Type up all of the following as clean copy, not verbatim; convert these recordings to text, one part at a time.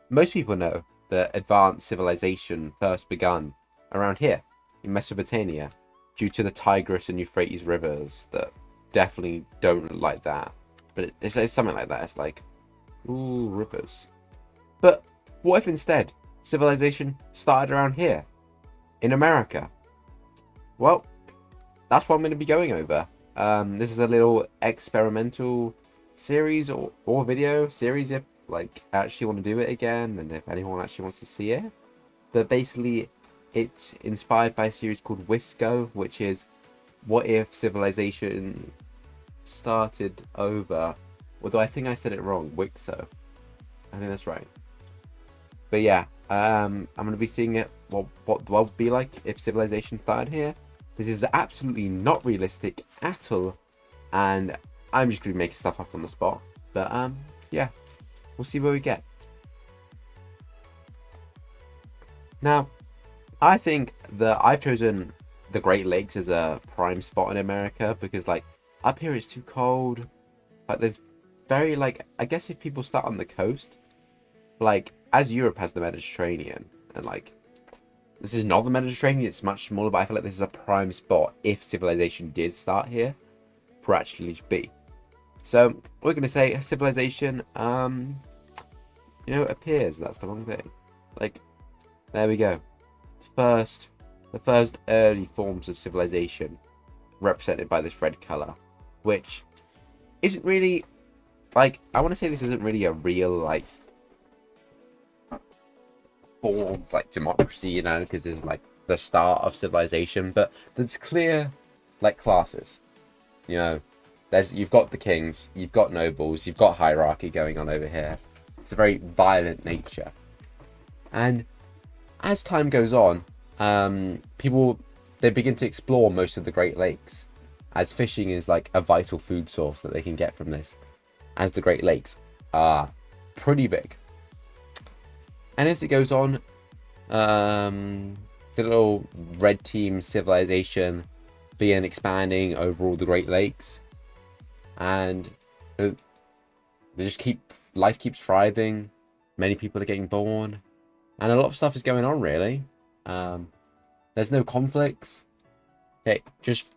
Most people know that advanced civilization first begun around here in Mesopotamia due to the Tigris and Euphrates rivers that definitely don't look like that. But it's something like that. It's like, ooh, rivers. But what if instead civilization started around here in America? Well, that's what I'm going to be going over. This is a little experimental series or video series if like actually want to do it again and if anyone actually wants to see it. But basically it's inspired by a series called WISCO, which is what if civilization started over, although I think I said it wrong, Wixo. I think that's right. But yeah, I'm going to be seeing it, what the world would be like if civilization started here. This is absolutely not realistic at all, and I'm just going to be making stuff up on the spot. But yeah, we'll see where we get. Now, I think that I've chosen the Great Lakes as a prime spot in America because, like, up here it's too cold. Like, there's very, like, I guess if people start on the coast, like, as Europe has the Mediterranean, and, like, this is not the Mediterranean, it's much smaller, but I feel like this is a prime spot if civilization did start here for actually to be. So, we're going to say civilization, appears. That's the wrong thing. Like, there we go. The first early forms of civilization represented by this red color, which isn't really, like, I want to say this isn't really a real, like, forms like democracy, because it's like the start of civilization, but there's clear like classes. You've got the kings, you've got nobles, you've got hierarchy going on over here. It's a very violent nature, and as time goes on, people they begin to explore most of the Great Lakes, as fishing is like a vital food source that they can get from this, as the Great Lakes are pretty big. And as it goes on, the little red team civilization began expanding over all the Great Lakes, and life keeps thriving. Many people are getting born, and a lot of stuff is going on. Really, there's no conflicts. Okay, just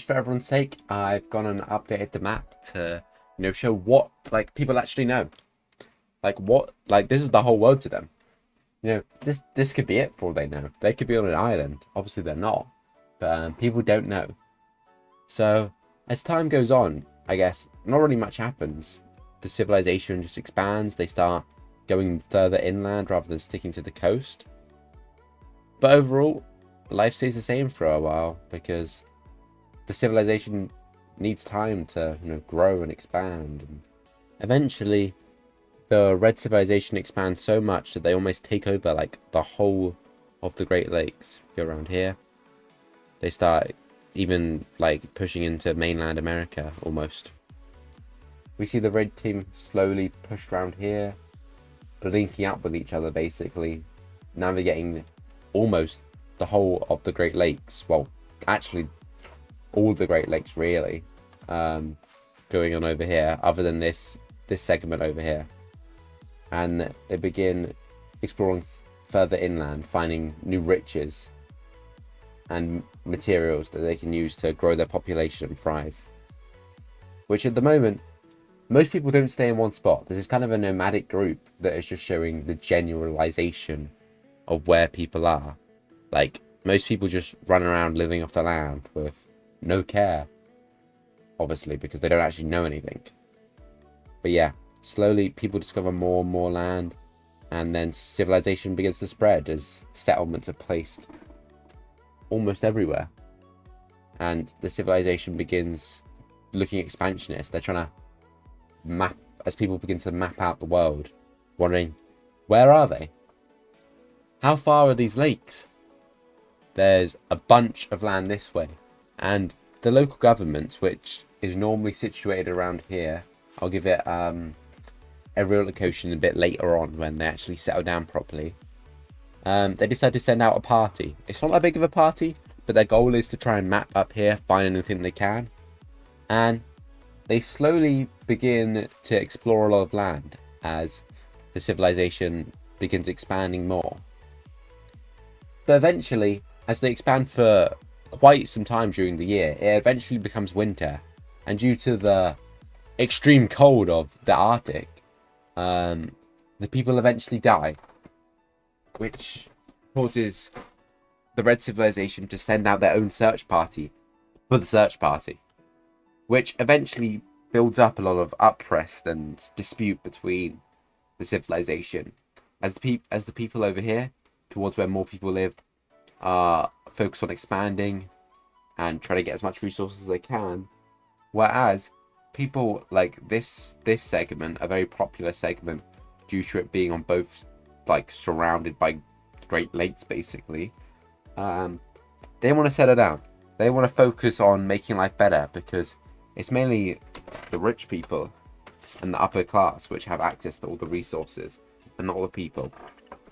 for everyone's sake, I've gone and updated the map to show what like people actually know. Like this is the whole world to them. This could be it for all they know. They could be on an island. Obviously, they're not. But people don't know. So, as time goes on, I guess, not really much happens. The civilization just expands. They start going further inland rather than sticking to the coast. But overall, life stays the same for a while because the civilization needs time to, grow and expand. And eventually, the red civilization expands so much that they almost take over like the whole of the Great Lakes. Go around here, they start even like pushing into mainland America almost. We see the red team slowly push around here, linking up with each other, basically navigating almost the whole of the Great Lakes. Well, actually all the Great Lakes really, going on over here, other than this segment over here. And they begin exploring further inland, finding new riches and materials that they can use to grow their population and thrive. Which at the moment, most people don't stay in one spot. This is kind of a nomadic group that is just showing the generalization of where people are. Like, most people just run around living off the land with no care, obviously, because they don't actually know anything. But yeah, slowly people discover more and more land, and then civilization begins to spread as settlements are placed almost everywhere. And the civilization begins looking expansionist. They're trying to map, as people begin to map out the world, wondering, where are they? How far are these lakes? There's a bunch of land this way. And the local government, which is normally situated around here, I'll give it a real location a bit later on when they actually settle down properly. They decide to send out a party. It's not that big of a party, but their goal is to try and map up here, find anything they can. And they slowly begin to explore a lot of land as the civilization begins expanding more. But eventually, as they expand for quite some time during the year, it eventually becomes winter. And due to the extreme cold of the Arctic, the people eventually die, which causes the Red Civilization to send out their own search party for the search party, which eventually builds up a lot of unrest and dispute between the civilization, as the people over here, towards where more people live, are focused on expanding and trying to get as much resources as they can, whereas people like this segment, a very popular segment due to it being on both, like, surrounded by Great Lakes basically, they want to settle down. They want to focus on making life better, because it's mainly the rich people and the upper class which have access to all the resources, and not all the people.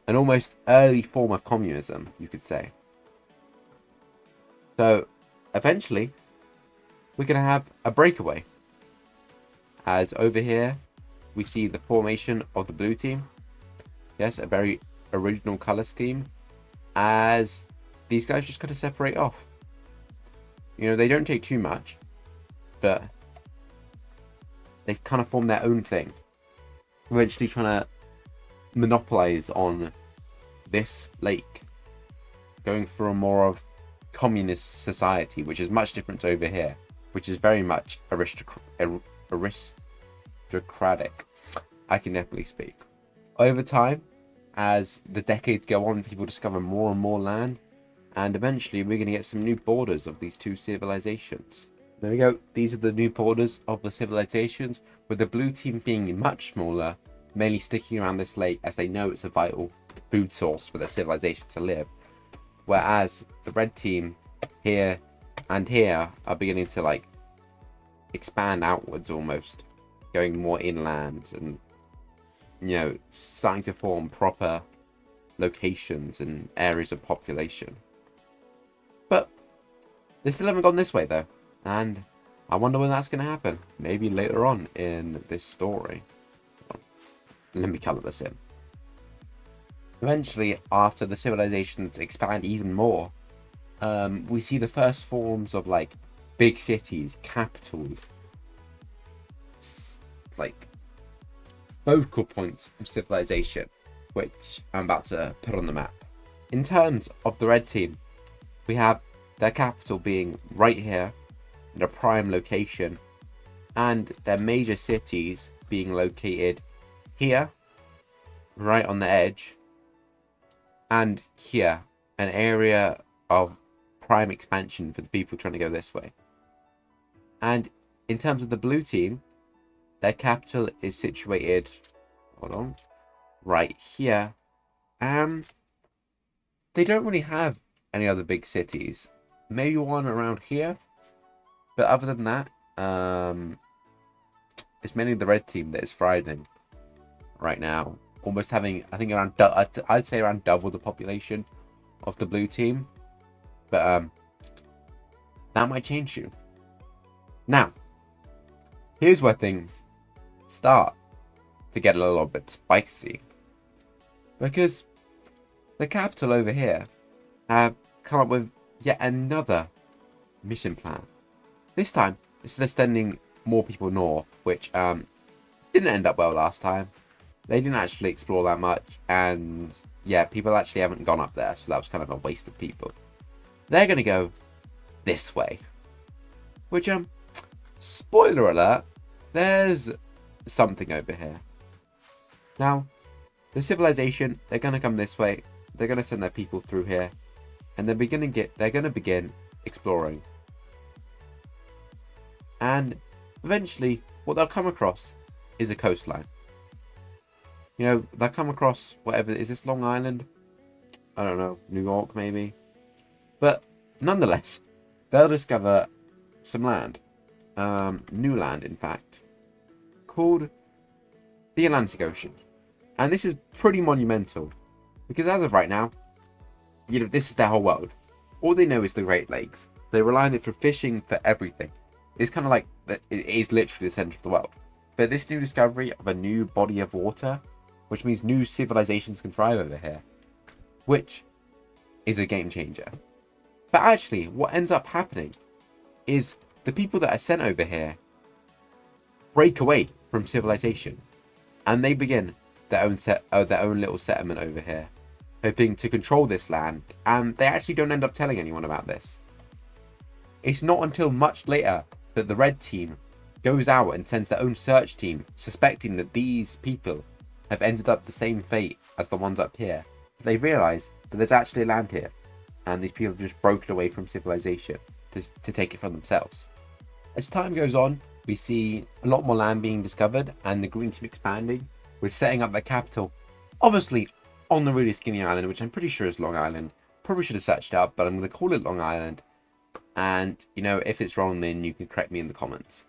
An almost early form of communism, you could say. So eventually we're going to have a breakaway, as over here we see the formation of the blue team. Yes, a very original color scheme, as these guys just kind of separate off. You know, they don't take too much, but they've kind of formed their own thing, eventually trying to monopolize on this lake, going for a more of communist society, which is much different to over here, which is very much aristocratic. I can definitely speak. Over time, as the decades go on, people discover more and more land, and eventually we're going to get some new borders of these two civilizations. There we go. These are the new borders of the civilizations, with the blue team being much smaller, mainly sticking around this lake as they know it's a vital food source for their civilization to live. Whereas the red team here and here are beginning to, like, expand outwards almost, going more inland and, you know, starting to form proper locations and areas of population. But they still haven't gone this way though, and I wonder when that's going to happen. Maybe later on in this story. Let me colour this in. Eventually, after the civilizations expand even more, we see the first forms of, like, big cities, capitals, like focal points of civilization, which I'm about to put on the map. In terms of the red team, we have their capital being right here in a prime location, and their major cities being located here, right on the edge, and here, an area of prime expansion for the people trying to go this way. And in terms of the blue team, their capital is situated, right here. They don't really have any other big cities. Maybe one around here, but other than that, it's mainly the red team that is thriving right now, almost having, I think, around I'd say around double the population of the blue team. But that might change soon. Now, here's where things start to get a little bit spicy, because the capital over here have come up with yet another mission plan. This time, instead of sending more people north, which didn't end up well last time, they didn't actually explore that much, and yeah, people actually haven't gone up there, so that was kind of a waste of people. They're going to go this way, which, spoiler alert, there's something over here. Now, the civilization, they're going to come this way, they're going to send their people through here, and they're going to begin exploring. And eventually, what they'll come across is a coastline. You know, they'll come across whatever, is this Long Island? I don't know, New York maybe? But nonetheless, they'll discover some land, new land in fact, called the Atlantic Ocean. And this is pretty monumental, because as of right now, you know, this is their whole world. All they know is the Great Lakes. They rely on it for fishing, for everything. It's kind of like, it is literally the center of the world. But this new discovery of a new body of water which means new civilizations can thrive over here, which is a game changer. But actually, what ends up happening is the people that are sent over here break away from civilization, and they begin their own little settlement over here, hoping to control this land, and they actually don't end up telling anyone about this. It's not until much later that the red team goes out and sends their own search team, suspecting that these people have ended up the same fate as the ones up here. They realise that there's actually land here, and these people have just broken away from civilization to take it for themselves. As time goes on, we see a lot more land being discovered, and the green team expanding. We're setting up their capital, obviously on the really skinny island, which I'm pretty sure is Long Island. Probably should have searched up, but I'm going to call it Long Island. And, you know, if it's wrong, then you can correct me in the comments.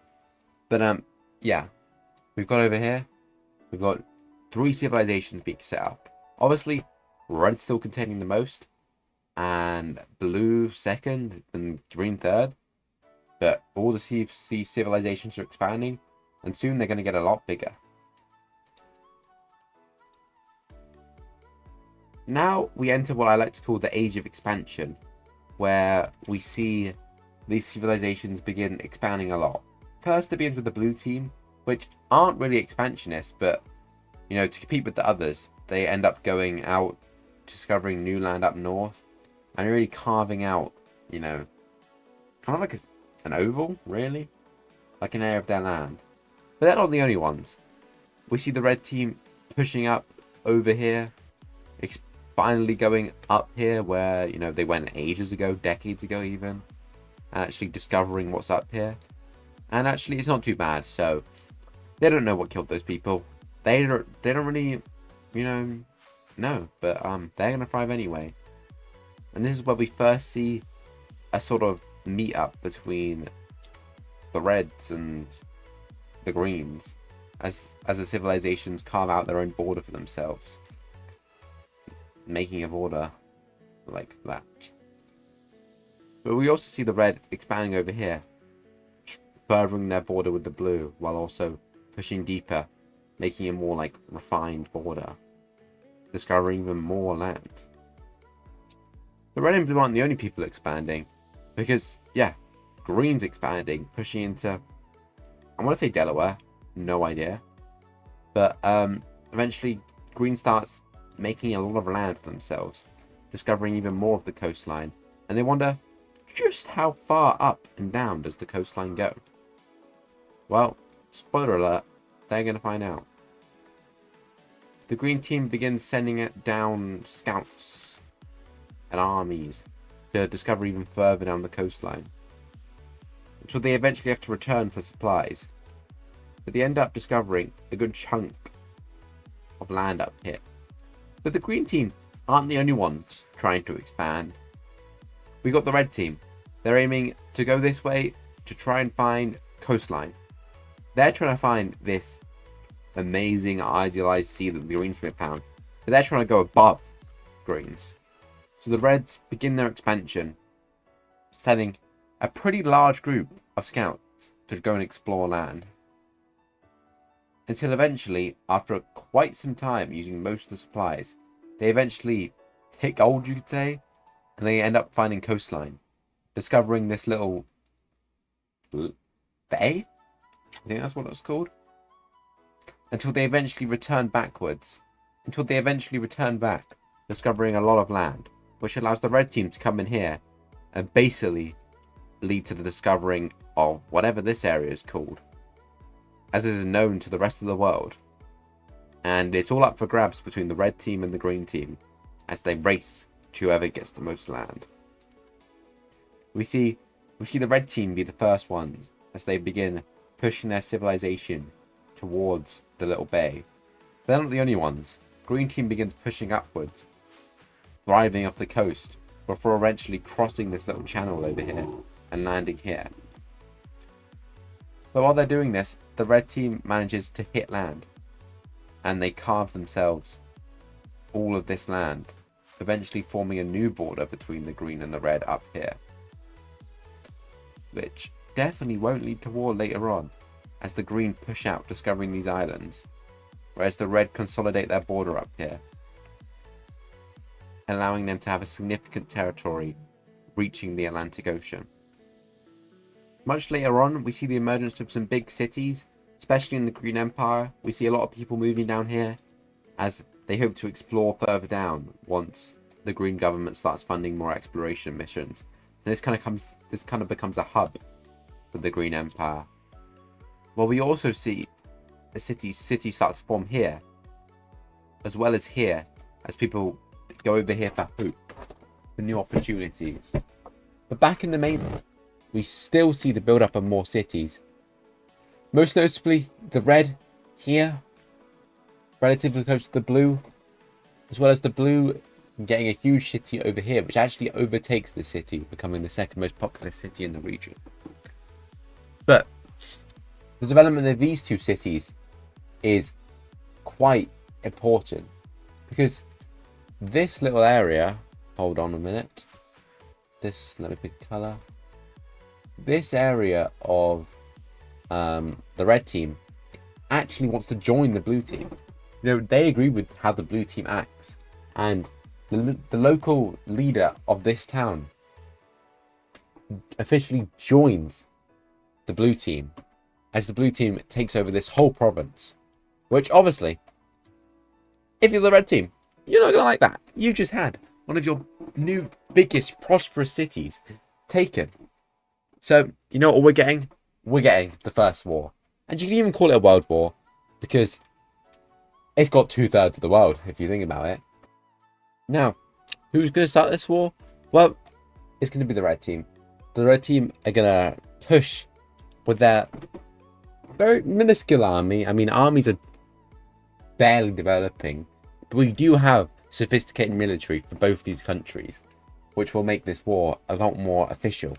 But, yeah. We've got over here, we've got 3 civilizations being set up. Obviously, red still containing the most, and blue second, and green third. But all the sea civilizations are expanding, and soon they're going to get a lot bigger. Now we enter what I like to call the Age of Expansion, where we see these civilizations begin expanding a lot. First, it begins with the blue team, which aren't really expansionists, but, you know, to compete with the others, they end up going out, discovering new land up north, and really carving out, you know, kind of like an oval, really, like an area of their land. But they're not the only ones. We see the red team pushing up over here, finally going up here where, you know, they went ages ago, decades ago even, and actually discovering what's up here. And actually, it's not too bad. So they don't know what killed those people. They don't really, you know, but they're gonna thrive anyway. And this is where we first see a sort of meet up between the reds and the greens, as the civilizations carve out their own border for themselves, making a border like that. But we also see the red expanding over here, furthering their border with the blue, while also pushing deeper, making a more like refined border, discovering even more land. The red and blue aren't the only people expanding, because yeah, green's expanding, pushing into, I want to say Delaware, no idea, but eventually green starts making a lot of land for themselves, discovering even more of the coastline, and they wonder just how far up and down does the coastline go. Well, spoiler alert, they're going to find out. The green team begins sending it down scouts and armies to discover even further down the coastline, until they eventually have to return for supplies. But they end up discovering a good chunk of land up here. But the green team aren't the only ones trying to expand. We got the red team. They're aiming to go this way to try and find coastline. They're trying to find this amazing idealized sea that the greens have found, but they're trying to go above greens. So the reds begin their expansion, sending a pretty large group of scouts to go and explore land. Until eventually, after quite some time using most of the supplies, they eventually hit gold, you could say, and they end up finding coastline, discovering this little bay? I think that's what it's called. Until they eventually return backwards. Until they eventually return back, discovering a lot of land, which allows the red team to come in here and basically lead to the discovering of whatever this area is called, as it is known to the rest of the world. And it's all up for grabs between the red team and the green team as they race to whoever gets the most land. We see the red team be the first ones as they begin pushing their civilization towards the little bay. They're not the only ones. Green team begins pushing upwards, thriving off the coast, before eventually crossing this little channel over here and landing here. But while they're doing this, the red team manages to hit land, and they carve themselves all of this land, eventually forming a new border between the green and the red up here, which definitely won't lead to war later on, as the green push out, discovering these islands. whereas the red consolidate their border up here, allowing them to have a significant territory reaching the Atlantic Ocean. Much later on, we see the emergence of some big cities, especially in the Green Empire. We see a lot of people moving down here as they hope to explore further down once the Green government starts funding more exploration missions. And this kind of becomes a hub for the Green Empire. Well, we also see a city start to form here, as well as here, as people go over here for hope, for new opportunities. But back in the mainland, we still see the build-up of more cities. Most notably, the red here, relatively close to the blue, as well as the blue getting a huge city over here, which actually overtakes the city, becoming the second most populous city in the region. But the development of these two cities is quite important, because this little area, hold on a minute, let me pick colour. This area of the red team actually wants to join the blue team. You know, they agree with how the blue team acts, and the local leader of this town officially joins the blue team as the blue team takes over this whole province. Which obviously, if you're the red team, you're not going to like that. You just had one of your new biggest prosperous cities taken. So, you know what we're getting? We're getting the First War. And you can even call it a world war, because it's got 2/3 of the world, if you think about it. Now, who's going to start this war? Well, it's going to be the red team. The red team are going to push with their very minuscule army. I mean, armies are barely developing, but we do have sophisticated military for both these countries, which will make this war a lot more official.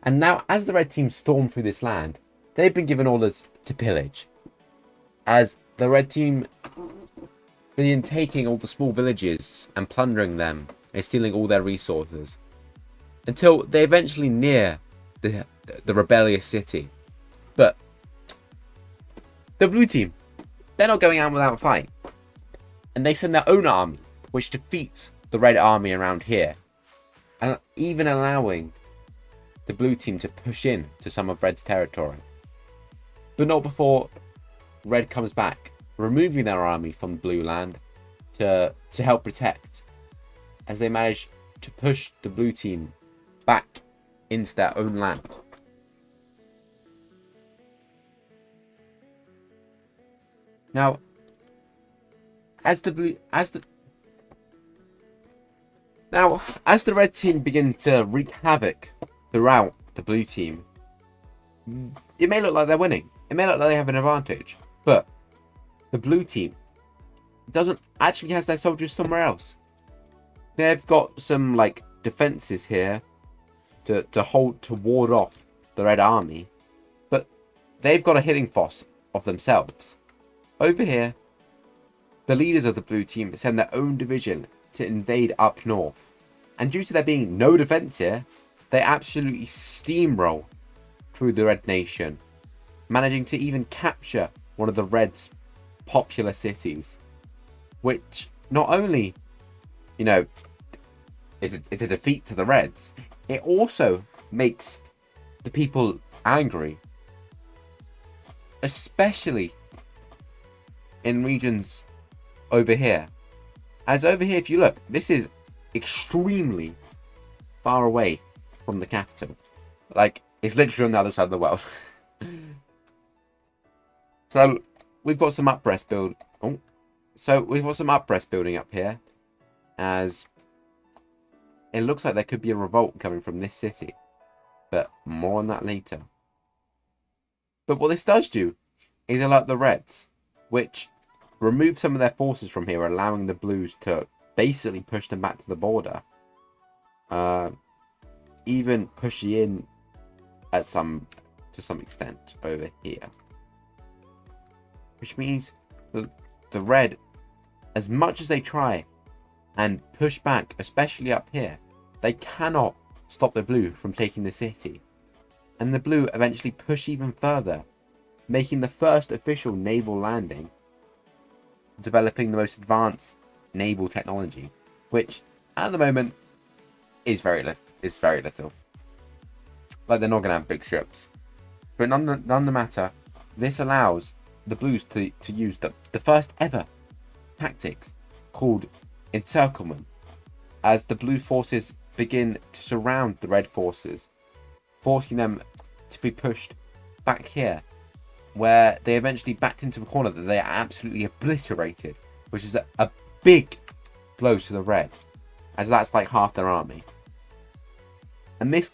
And now, as the red team storm through this land, they've been given orders to pillage, as the red team begin taking all the small villages and plundering them and stealing all their resources, until they eventually near the rebellious city. But the blue team, they're not going out without a fight, and they send their own army, which defeats the red army around here, and even allowing the blue team to push in to some of red's territory. But not before red comes back, removing their army from blue land to help protect, as they manage to push the blue team back into their own land. Now, as the red team begin to wreak havoc throughout the blue team, it may look like they're winning. It may look like they have an advantage, but the blue team doesn't actually has their soldiers somewhere else. They've got some like defenses here to ward off the red army, but they've got a hitting force of themselves. Over here, the leaders of the blue team send their own division to invade up north, and due to there being no defense here, they absolutely steamroll through the red nation, managing to even capture one of the red's popular cities, which not only, you know, is a defeat to the reds, it also makes the people angry, especially in regions over here. As over here, if you look, this is extremely far away from the capital. Like, it's literally on the other side of the world. So we've got some upbreast building up here, as it looks like there could be a revolt coming from this city, but more on that later. But what this does do is alert the reds, which remove some of their forces from here, allowing the blues to basically push them back to the border, even pushing in to some extent over here, which means that the red, as much as they try and push back, especially up here, they cannot stop the blue from taking the city, and the blue eventually push even further, making the first official naval landing developing the most advanced naval technology, which at the moment is very little. Like, they're not going to have big ships. But none the matter, this allows the Blues to use the first ever tactics called encirclement, as the Blue forces begin to surround the Red forces, forcing them to be pushed back here, where they eventually backed into a corner that they are absolutely obliterated, which is a big blow to the Red, as that's like half their army. And this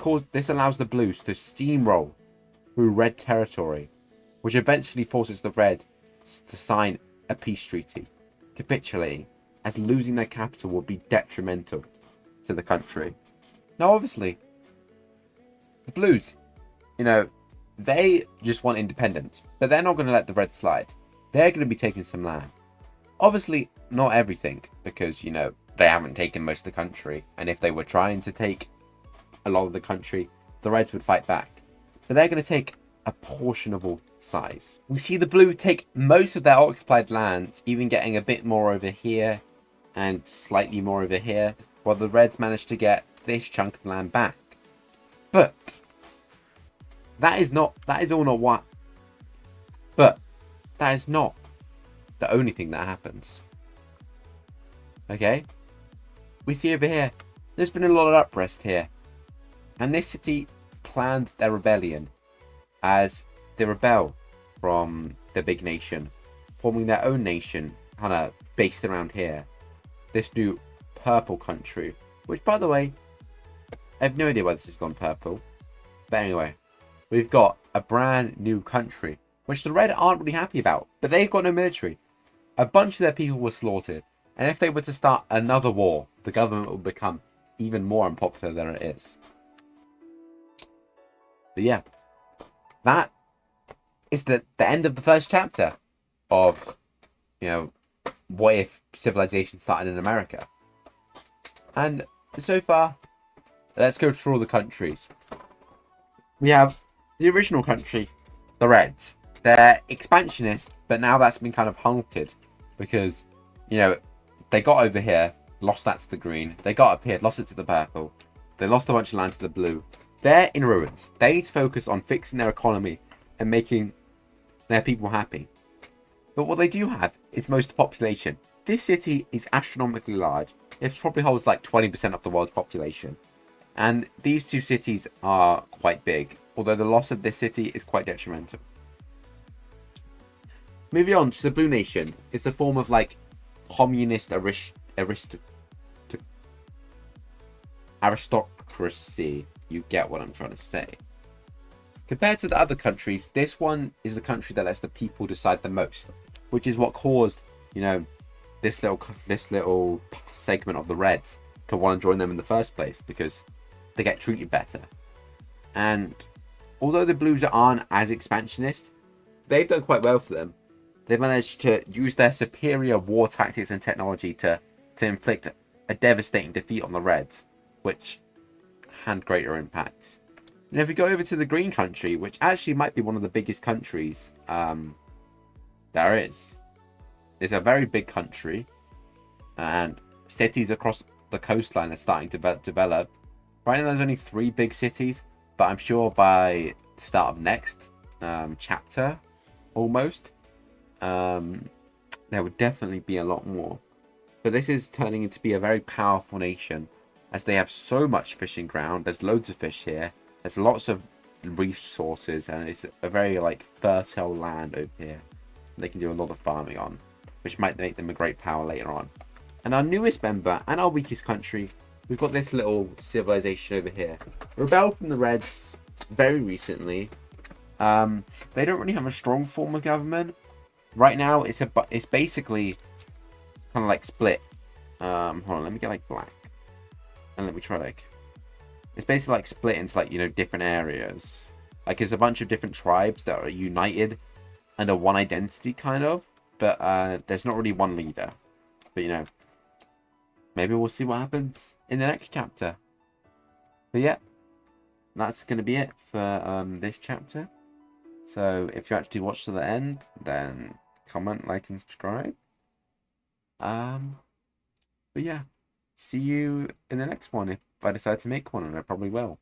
allows the Blues to steamroll through Red territory, which eventually forces the Red to sign a peace treaty, capitulating, as losing their capital would be detrimental to the country. Now, obviously, the Blues, they just want independence, but they're not going to let the Red slide. They're going to be taking some land. Obviously, not everything, because, they haven't taken most of the country, and if they were trying to take a lot of the country, the Reds would fight back. But they're going to take a portionable size. We see the Blue take most of their occupied lands, even getting a bit more over here and slightly more over here, while the Reds managed to get this chunk of land back. But that is not the only thing that happens. Okay? We see over here, there's been a lot of unrest here. And this city planned their rebellion as they rebel from the big nation, forming their own nation, kind of based around here. This new purple country, which, by the way, I have no idea why this has gone purple. But anyway, we've got a brand new country, which the Red aren't really happy about. But they've got no military. A bunch of their people were slaughtered. And if they were to start another war, the government would become even more unpopular than it is. But yeah, that is the end of the first chapter of, what if civilization started in America. And so far, let's go through all the countries. We have the original country, the Reds. They're expansionist, but now that's been kind of halted because, they got over here, lost that to the green. They got up here, lost it to the purple. They lost a bunch of land to the blue. They're in ruins. They need to focus on fixing their economy and making their people happy. But what they do have is most of the population. This city is astronomically large. It probably holds like 20% of the world's population. And these two cities are quite big, although the loss of this city is quite detrimental. Moving on to the Blue Nation. It's a form of like communist aristocracy. You get what I'm trying to say. Compared to the other countries, this one is the country that lets the people decide the most, which is what caused, this little segment of the Reds to want to join them in the first place, because they get treated better. And although the Blues aren't as expansionist, they've done quite well for them. They've managed to use their superior war tactics and technology to inflict a devastating defeat on the Reds, which had greater impacts. And if we go over to the Green Country, which actually might be one of the biggest countries there is. It's a very big country, and cities across the coastline are starting to develop. Right now there's only 3 big cities, but I'm sure by the start of next chapter, almost, there would definitely be a lot more. But this is turning into be a very powerful nation, as they have so much fishing ground. There's loads of fish here. There's lots of resources, and it's a very fertile land over here. They can do a lot of farming on, which might make them a great power later on. And our newest member and our weakest country, we've got this little civilization over here. Rebelled from the Reds very recently. They don't really have a strong form of government. Right now, it's basically kind of split. Hold on, let me get black. And let me try it's basically split into different areas. It's a bunch of different tribes that are united under one identity kind of, but there's not really one leader. But maybe we'll see what happens in the next chapter. But yeah, that's gonna be it for this chapter. So if you actually watched to the end, then comment, like, and subscribe. But yeah, see you in the next one if I decide to make one, and I probably will.